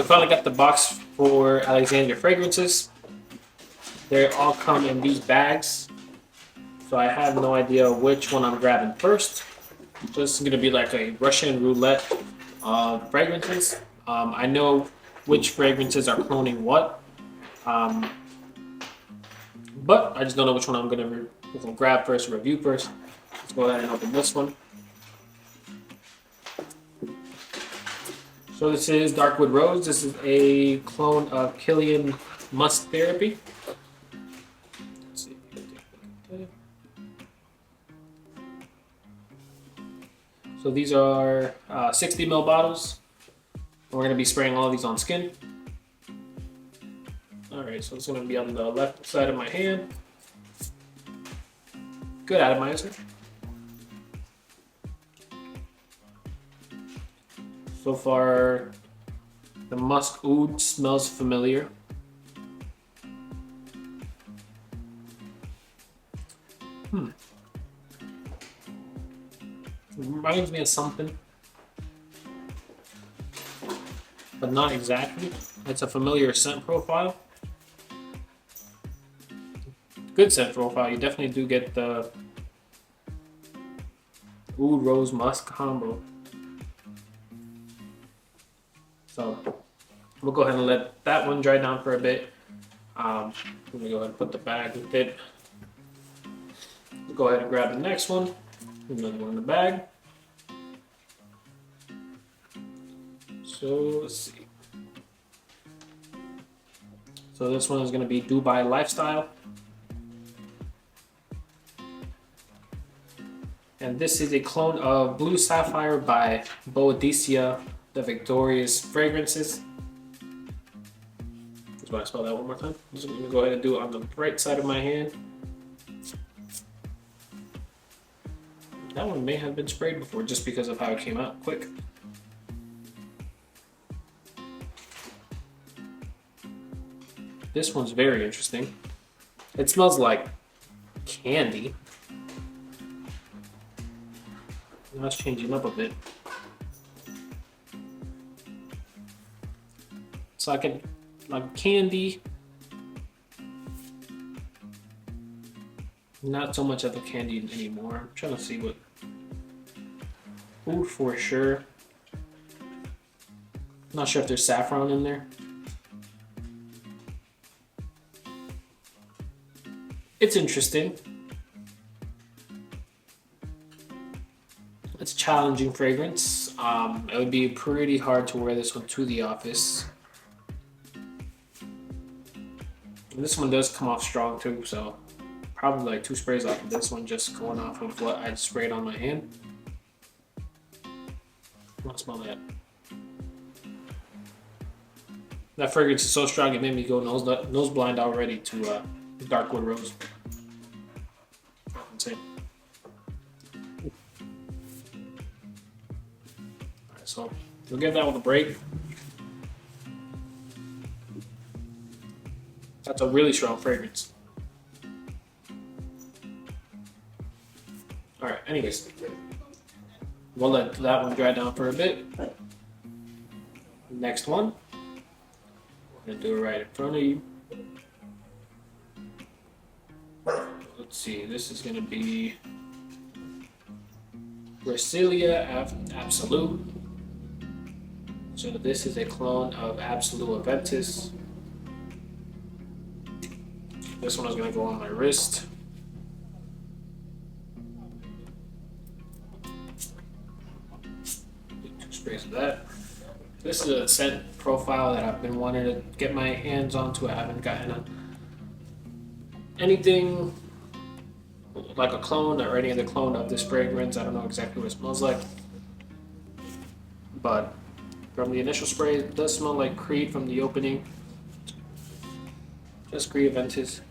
finally got the box for Alexandria Fragrances. They all come in these bags. So I have no idea which one I'm grabbing first. So this is going to be like a Russian roulette of fragrances. I know which fragrances are cloning what. But I just don't know which one I'm going to grab first, review first. Let's go ahead and open this one. So this is Darkwood Rose. This is a clone of Kilian Therapy. Let's see. So these are 60 ml bottles. We're going to be spraying all of these on skin. Alright, so it's going to be on the left side of my hand. Good atomizer. So far, the musk oud smells familiar. Reminds me of something, but not exactly. It's a familiar scent profile. Good scent profile. You definitely do get the oud rose musk combo. So we'll go ahead and let that one dry down for a bit. I'm gonna go ahead and put the bag with it. We'll go ahead and grab the next one. Another one in the bag. So let's see. So this one is going to be Dubai Lifestyle. And this is a clone of Blue Sapphire by Boadecia Fragrances. That's why I spell that one more time. I'm just going to go ahead and do it on the right side of my hand. That one may have been sprayed before just because of how it came out quick. This one's very interesting. It smells like candy. Now it's changing up a bit. It's like candy. Not so much of a candy anymore. I'm trying to see what. Ooh, for sure. Not sure if there's saffron in there. It's interesting. It's a challenging fragrance. It would be pretty hard to wear this one to the office. And this one does come off strong too, so probably like 2 sprays off of this one, just going off of what I sprayed on my hand. I want to smell that. That fragrance is so strong it made me go nose blind already to Darkwood Rose. Insane. Alright, so we'll give that one a break. That's a really strong fragrance. Alright, anyways. We'll let that one dry down for a bit. Next one. We're gonna do it right in front of you. Let's see, this is gonna be Recilia Absolute. So this is a clone of Absolute Aventus. This one is gonna go on my wrist. Do 2 sprays of that. This is a scent profile that I've been wanting to get my hands onto. I haven't gotten anything like a clone or any other clone of this fragrance. I don't know exactly what it smells like, but from the initial spray, it does smell like Creed from the opening. Just Creed Aventus.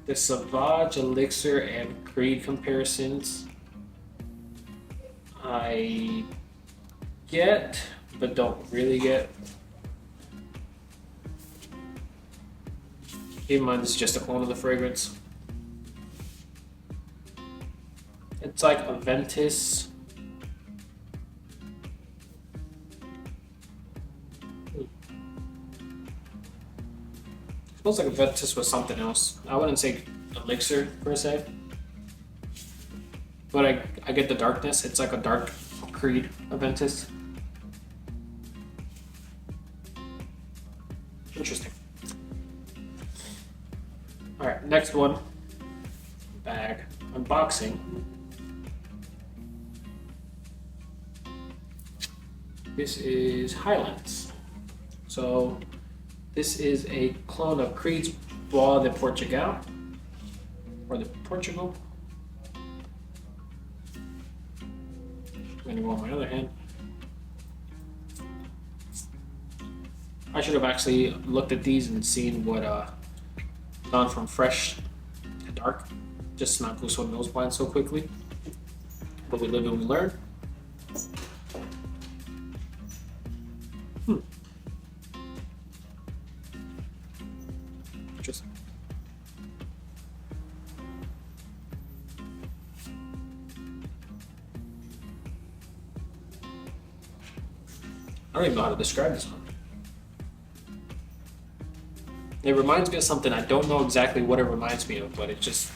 The Sauvage, Elixir, and Creed comparisons I get, but don't really get. Keep in mind, this is just a clone of the fragrance. It's like a Ventus. It smells like a Ventus with something else. I wouldn't say elixir per se, but I get the darkness. It's like a dark Creed Aventus. Interesting. All right, next one. Bag unboxing. This is Highlands. So this is a clone of Creed's Bois de Portugal, or the Portugal. I'm gonna go on my other hand. I should have actually looked at these and seen what gone from fresh to dark, just to not go so nose blind so quickly. But we live and we learn. Interesting. I don't even know how to describe this one. It reminds me of something. I don't know exactly what it reminds me of, but it just...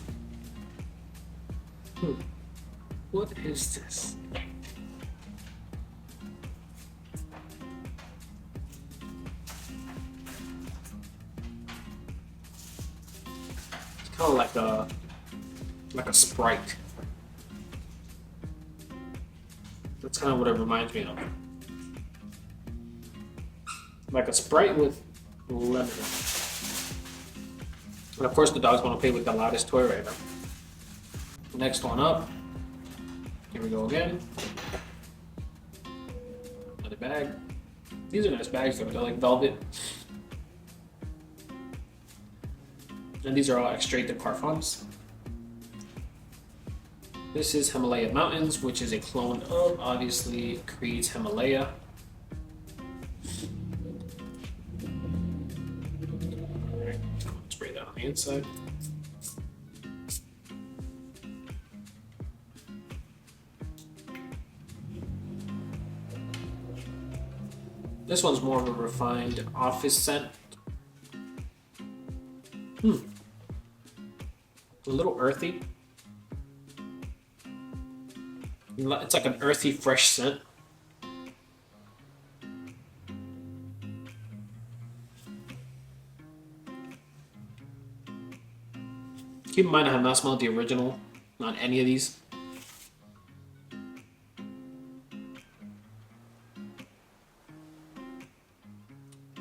What is this? It's kind of like a Sprite. That's kind of what it reminds me of. Like a Sprite with lemon. And of course the dogs want to play with the loudest toy right now. Next one up. Here we go again. Another bag. These are nice bags though, they're like velvet. And these are all extrait de parfums. This is Himalaya Mountains, which is a clone of, obviously, Creed's Himalaya. Alright, spray that on the inside. This one's more of a refined office scent. A little earthy. It's like an earthy, fresh scent. Keep in mind I have not smelled the original on any of these.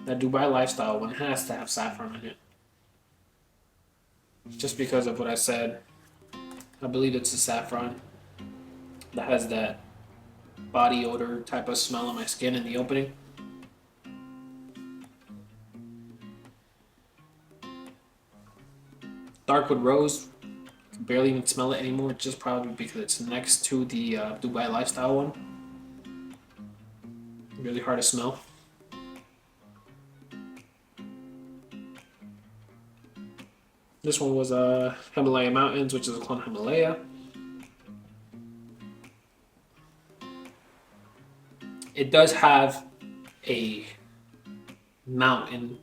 That Dubai lifestyle one has to have saffron in it. Just because of what I said, I believe it's the saffron that has that body odor type of smell on my skin in the opening. Darkwood Rose, can barely even smell it anymore, just probably because it's next to the Dubai lifestyle one. Really hard to smell. This one was Himalaya Mountains, which is a clone of Himalaya. It does have a mountain.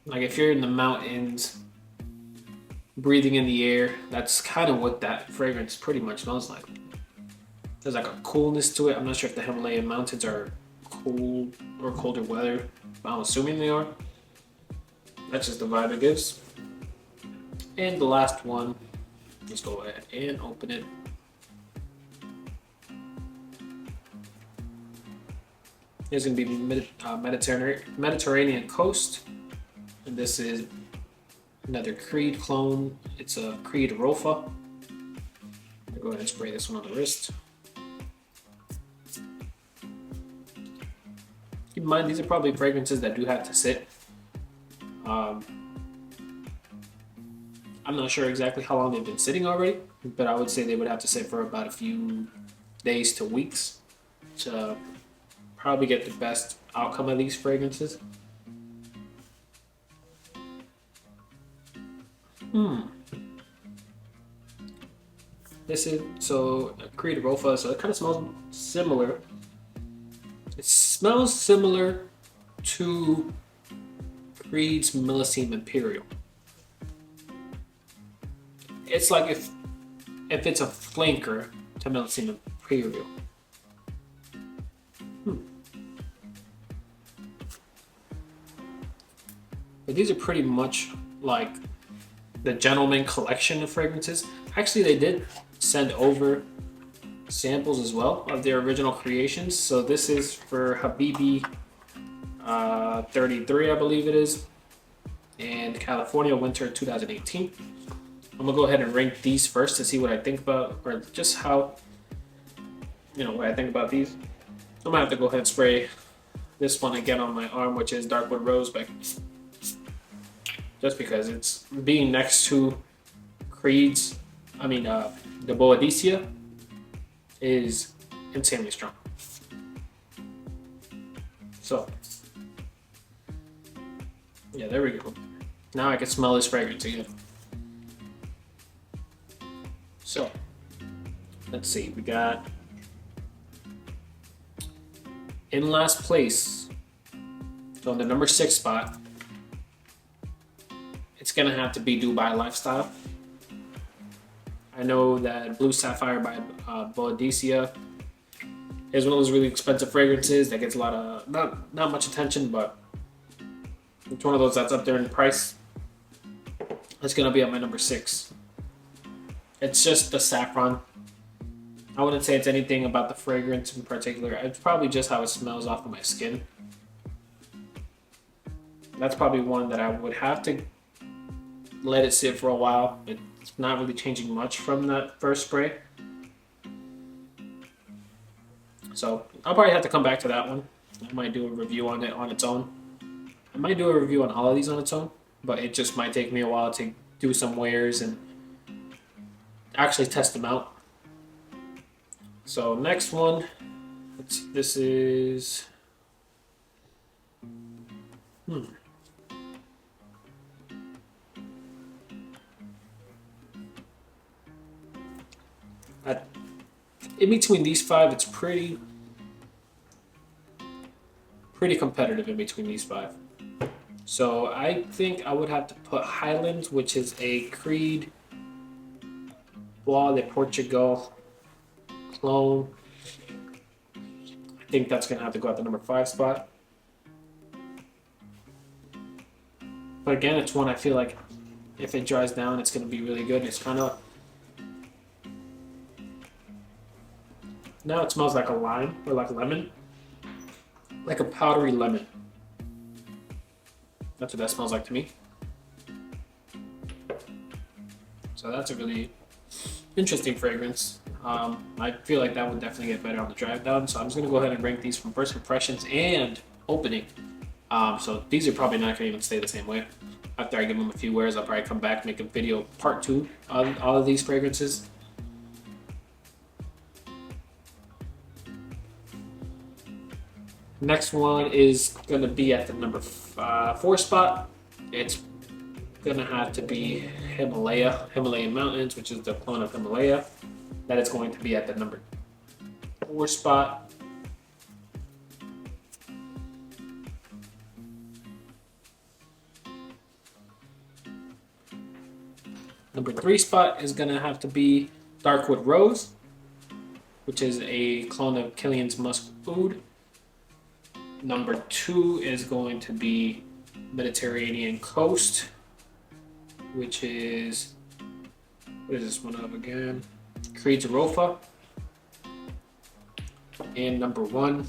Like if you're in the mountains, breathing in the air, that's kind of what that fragrance pretty much smells like. There's like a coolness to it. I'm not sure if the Himalayan mountains are cool or colder weather. I'm assuming they are. That's just the vibe it gives. And the last one, let's go ahead and open it. Here's gonna be Mediterranean coast, and this is another Creed clone. It's a Creed Roofa. I'll go ahead and spray this one on the wrist. Keep in mind, these are probably fragrances that do have to sit. I'm not sure exactly how long they've been sitting already, but I would say they would have to sit for about a few days to weeks to probably get the best outcome of these fragrances. This is so Creed Roofa, so it kind of smells similar. It smells similar to Creed's Millesime Imperial. It's like if it's a flanker to Millesime Imperial. But these are pretty much like the Gentleman collection of fragrances. Actually, they did send over samples as well of their original creations. So this is for Habibi 33, I believe it is, and California Winter 2018. I'm gonna go ahead and rank these first to see what I think about, or just how, what I think about these. I'm gonna have to go ahead and spray this one again on my arm, which is Darkwood Roseback. Just because it's being next to Creed's, the Boadecia is insanely strong. So, yeah, there we go. Now I can smell this fragrance again. So, let's see, we got in last place, so on the number 6 spot, it's gonna have to be Dubai Lifestyle. I know that Blue Sapphire by Boadecia is one of those really expensive fragrances that gets a lot of, not much attention, but it's one of those that's up there in price. It's gonna be at my number 6. It's just the saffron. I wouldn't say it's anything about the fragrance in particular. It's probably just how it smells off of my skin. That's probably one that I would have to let it sit for a while. It's not really changing much from that first spray. So I'll probably have to come back to that one. I might do a review on it on its own. I might do a review on all of these on its own, but it just might take me a while to do some wears and actually test them out. So next one, this is in between these 5, it's pretty competitive in between these 5. So I think I would have to put Highlands, which is a Creed Boadecia Portugal clone. I think that's gonna have to go at the number 5 spot. But again, it's one I feel like if it dries down, it's gonna be really good. It's kind of, now it smells like a lime or like a lemon, like a powdery lemon. That's what that smells like to me. So that's a really interesting fragrance. I feel like that would definitely get better on the drive down. So I'm just gonna go ahead and rank these from first impressions and opening. So these are probably not gonna even stay the same way. After I give them a few wears, I'll probably come back, make a video part 2 on all of these fragrances. Next one is gonna be at the number 4 spot. It's gonna have to be Himalayan Mountains, which is the clone of Himalaya. That is going to be at the number 4 spot. Number 3 spot is gonna have to be Darkwood Rose, which is a clone of Kilian's Musk Oud. Number 2 is going to be Mediterranean Coast, which is, what is this one of again? Creed's Roofa. And number 1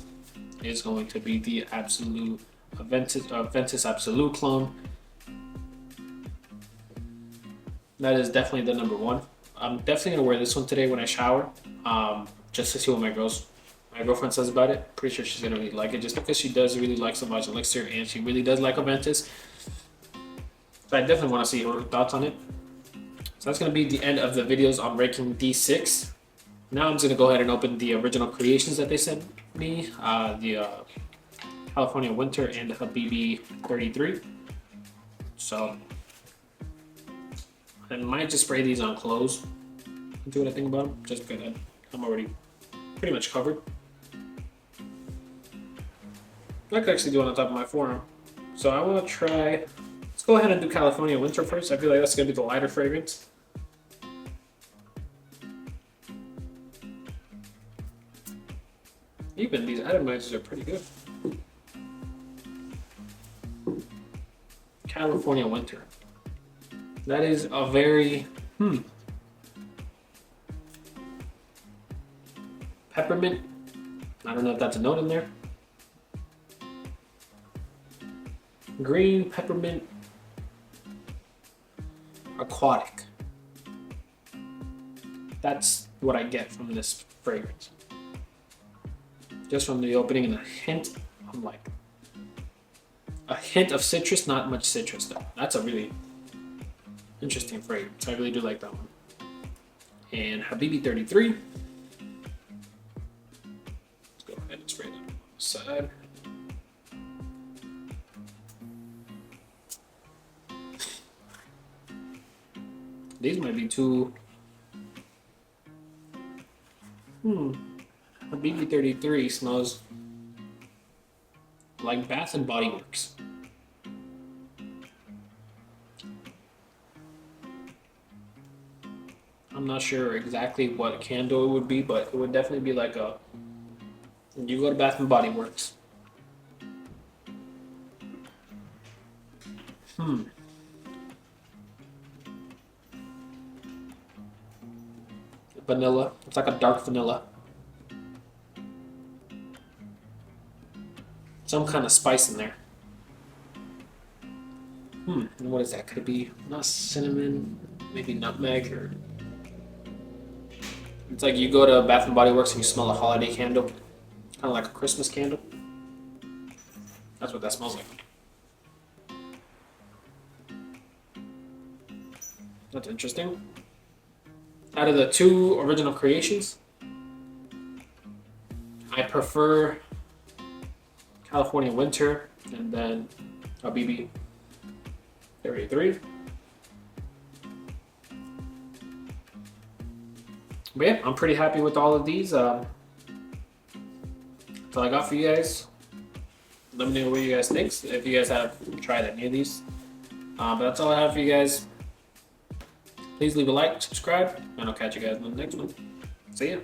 is going to be the Absolute Ventus Absolute clone. That is definitely the number 1. I'm definitely gonna wear this one today when I shower, just to see what my girlfriend says about it. Pretty sure she's gonna really like it, just because she does really like Sauvage Elixir and she really does like Aventus. So I definitely want to see her thoughts on it. So that's gonna be the end of the videos on ranking D6. Now I'm just gonna go ahead and open the original creations that they sent me, the California Winter and the Habibi 33. So I might just spray these on clothes. Do what I think about them, just because I'm already pretty much covered. I could actually do it on top of my forearm. So I want to try. Let's go ahead and do California Winter first. I feel like that's gonna be the lighter fragrance. Even these atomizers are pretty good. California Winter. That is a very peppermint. I don't know if that's a note in there. Green, peppermint, aquatic. That's what I get from this fragrance. Just from the opening and a hint, I'm like, a hint of citrus, not much citrus though. That's a really interesting fragrance. I really do like that one. And Habibi 33. Let's go ahead and spray that on the side. These might be too. Habibi 33 smells like Bath and Body Works. I'm not sure exactly what candle it would be, but it would definitely be like a. You go to Bath and Body Works. Vanilla. It's like a dark vanilla. Some kind of spice in there. And what is that? Could it be not cinnamon? Maybe nutmeg or. It's like you go to Bath and Body Works and you smell a holiday candle, kind of like a Christmas candle. That's what that smells like. That's interesting. Out of the two original creations, I prefer California Winter and then Habibi 33. But yeah, I'm pretty happy with all of these. That's all I got for you guys. Let me know what you guys think, if you guys have tried any of these. But that's all I have for you guys. Please leave a like, subscribe, and I'll catch you guys in the next one. See ya.